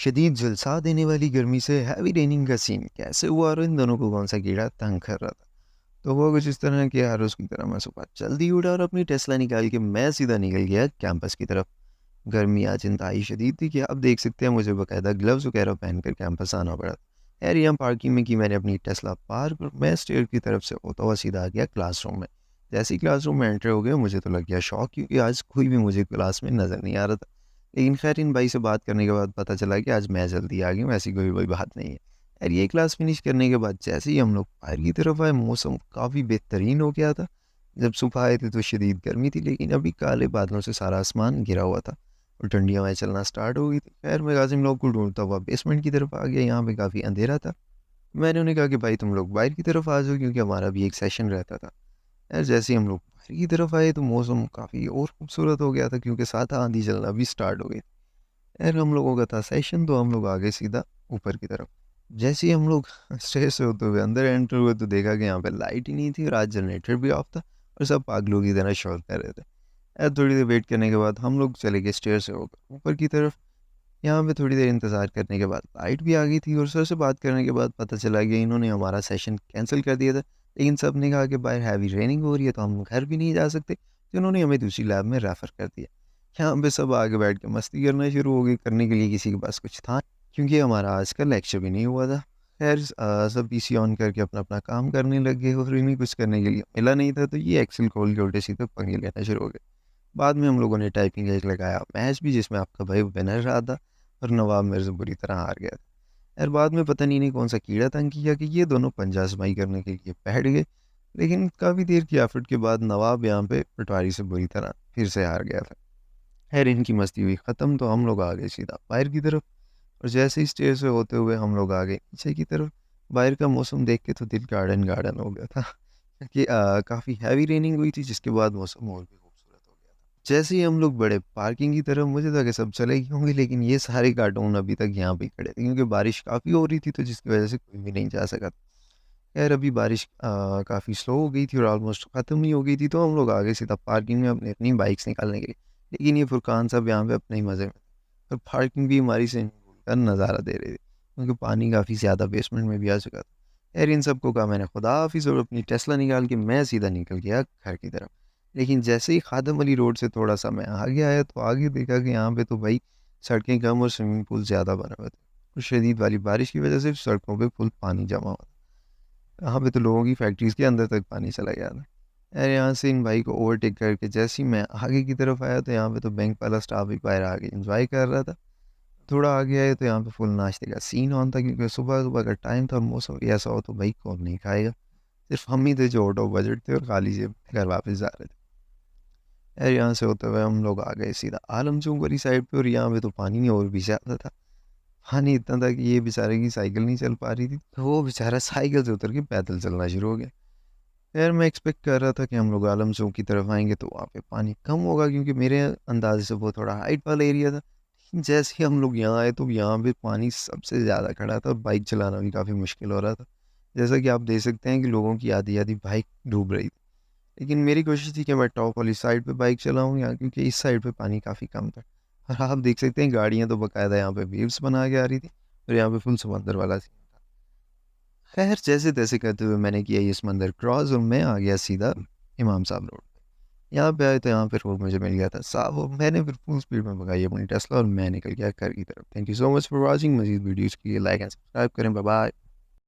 शदीद झुलसा देने वाली गर्मी से हैवी रेनिंग का सीन कैसे हुआ और इन दोनों को कौन सा कीड़ा तंग कर रहा था। तो वो कुछ इस तरह कि हर रोज़ की तरह मैं सुबह जल्दी उठा और अपनी टेस्ला निकाल के मैं सीधा निकल गया कैंपस की तरफ। गर्मी आज इंतहाई शदीद थी कि आप देख सकते हैं, मुझे बाकायदा ग्लव्स वगैरह पहनकर कैंपस आना पड़ा था। खैर यहाँ पार्किंग में की मैंने अपनी टेस्ला पार्क और मैं स्टेयर की तरफ से होता हुआ सीधा आ गया क्लासरूम में। जैसे ही क्लासरूम में एंटर हो गया मुझे तो लग गया शौक, क्योंकि आज कोई भी मुझे क्लास में नज़र नहीं आ रहा था। लेकिन खैर इन भाई से बात करने के बाद पता चला कि आज मैं जल्दी आ गया हूँ, ऐसी कोई बात नहीं है। यार ये क्लास फिनिश करने के बाद जैसे ही हम लोग बाहर की तरफ आए, मौसम काफ़ी बेहतरीन हो गया था। जब सुबह आए थे तो शदीद गर्मी थी, लेकिन अभी काले बादलों से सारा आसमान घिरा हुआ था और ठंडी हवाएं चलना स्टार्ट हो गई थी। खैर मैं कासिम लोग को ढूंढता हुआ बेसमेंट की तरफ आ गया। यहाँ पे काफ़ी अंधेरा था। मैंने उन्हें कहा कि भाई तुम लोग बाहर की तरफ आ जाओ, क्योंकि हमारा भी एक सेशन रहता था। यार जैसे ही हम लोग बाहर की तरफ आए तो मौसम काफ़ी और खूबसूरत हो गया था, क्योंकि साथ आंधी चलना भी स्टार्ट हो गई। यार हम लोगों का था सेशन, तो हम लोग आ गए सीधा ऊपर की तरफ। जैसे ही हम लोग स्टेज से होते हुए अंदर एंटर हुए तो देखा कि यहाँ पे लाइट ही नहीं थी और आज जनरेटर भी ऑफ था और सब पागलों की तरह शोर कर रहे थे। यार थोड़ी देर वेट करने के बाद हम लोग चले गए स्टेयर से होकर ऊपर की तरफ। यहाँ पे थोड़ी देर इंतज़ार करने के बाद लाइट भी आ गई थी और सर से बात करने के बाद पता चला कि इन्होंने हमारा सेशन कैंसिल कर दिया था। लेकिन सब ने कहा कि बाहर हैवी रेनिंग हो रही है तो हम घर भी नहीं जा सकते, तो उन्होंने हमें दूसरी लैब में रेफ़र कर दिया। यहाँ पे सब आगे बैठ के मस्ती करना शुरू हो गई, करने के लिए किसी के पास कुछ था, क्योंकि हमारा आज का लेक्चर भी नहीं हुआ था। खैर सब पीसी ऑन करके अपना-अपना काम करने लग गए और इन्हें कुछ करने के लिए मिला नहीं था, तो ये एक्सेल खोल के उल्टे-सीधे पंगे लेना शुरू हो गए। बाद में हम लोगों ने टाइपिंग का एक लगाया मैच भी, जिसमें आपका भाई विनर रहा था और नवाब मिर्ज़ा बुरी तरह हार गया था। यार बाद में पता नहीं इन्हें कौन-सा कीड़ा तंग किया कि ये दोनों पंजा आज़माई करने के लिए बैठ गए। लेकिन काफ़ी देर की एफ़र्ट के बाद नवाब यहाँ पे पटवारी से बुरी तरह फिर से हार गया था। खैर इनकी मस्ती हुई ख़त्म, तो हम लोग आ गए सीधा बाहर की तरफ और जैसे ही स्टेयर से होते हुए हम लोग आ गए नीचे की तरफ। बाहर का मौसम देख के तो दिल गार्डन-गार्डन हो गया था कि काफ़ी हैवी रेनिंग हुई थी, जिसके बाद मौसम और भी खूबसूरत हो गया था। जैसे ही हम लोग बढ़े पार्किंग की तरफ, मुझे था कि सब चले गए होंगे, लेकिन ये सारे कार्टून अभी तक यहाँ पे ही खड़े थे, क्योंकि बारिश काफ़ी हो रही थी, तो जिसकी वज़ह से कोई भी नहीं जा सका। खैर अभी बारिश काफ़ी स्लो हो गई थी और ऑलमोस्ट ख़त्म ही हो गई थी, तो हम लोग आ गए सीधा पार्किंग में अपनी बाइक्स निकालने के लिए। लेकिन ये फुरकान साहब यहाँ पे अपने ही मज़े में थे और पार्किंग भी हमारी स्विमिंग पूल का नज़ारा दे रहे थे, क्योंकि पानी काफ़ी ज़्यादा बेसमेंट में भी आ चुका था। खैर इन सबको कहा मैंने खुदा हाफ़िज़ और अपनी टेस्ला निकाल के मैं सीधा निकल गया घर की तरफ। लेकिन जैसे ही खादम अली रोड से थोड़ा-सा मैं आगे आया, तो आगे देखा कि यहाँ पे तो भाई सड़कें कम और स्विमिंग पूल ज़्यादा बने हुए थे। और शदीद वाली बारिश की वज़ह से सड़कों पे फुल पानी जमा हुआ था। यहाँ पे तो लोगों की फैक्ट्रीज़ के अंदर तक पानी चला गया था। अरे यहाँ से इन भाई को ओवरटेक करके जैसे ही मैं आगे की तरफ आया, तो यहाँ पे तो बैंक वाला स्टाफ भी बाहर आके एन्जॉय कर रहा था। थोड़ा आगे आए तो यहाँ पे फुल नाश्ते का सीन ऑन था, क्योंकि सुबह-सुबह का टाइम था और मौसम भी ऐसा हो तो भाई कौन नहीं खाएगा। सिर्फ हम ही थे जो आउट ऑफ बजट थे और खाली जेब घर वापस जा रहे थे। यार यहाँ से होते हुए हम लोग आ गए सीधा आलम चौक वाली साइड पे और यहाँ पे तो पानी और भी ज़्यादा था। पानी इतना था कि ये बेचारे की साइकिल नहीं चल पा रही थी, तो वो बेचारा साइकिल से उतर के पैदल चलना शुरू हो गया। यार मैं एक्सपेक्ट कर रहा था कि हम लोग आलम चौक की तरफ आएँगे तो वहाँ पे पानी कम होगा, क्योंकि मेरे अंदाज़े से वो थोड़ा हाइट वाला एरिया था। लेकिन जैसे ही हम लोग यहाँ आए तो यहाँ पे पानी सबसे ज़्यादा खड़ा था और बाइक चलाना भी काफ़ी मुश्किल हो रहा था। जैसा कि आप देख सकते हैं कि लोगों की आधी-आधी बाइक डूब रही थी। लेकिन मेरी कोशिश थी कि मैं टॉप वाली साइड पे बाइक चलाऊँ यहाँ, क्योंकि इस साइड पे पानी काफ़ी कम था। और आप देख सकते हैं गाड़ियाँ तो बाकायदा यहाँ पे वेव्स बना के आ रही थी और यहाँ पे फुल समंदर वाला सीन था। खैर जैसे-तैसे करते हुए मैंने किया ये समंदर क्रॉस और मैं आ गया सीधा इमाम साहब रोड पे। यहाँ पे आए तो यहाँ पे रोड मुझे मिल गया था साफ और मैंने फिर फुल स्पीड में भगाई अपनी टेस्ला और मैं निकल गया घर की तरफ। Thank you so much for watching. मज़ीद वीडियोज़ के लिए लाइक एंड सब्सक्राइब करें। Bye bye.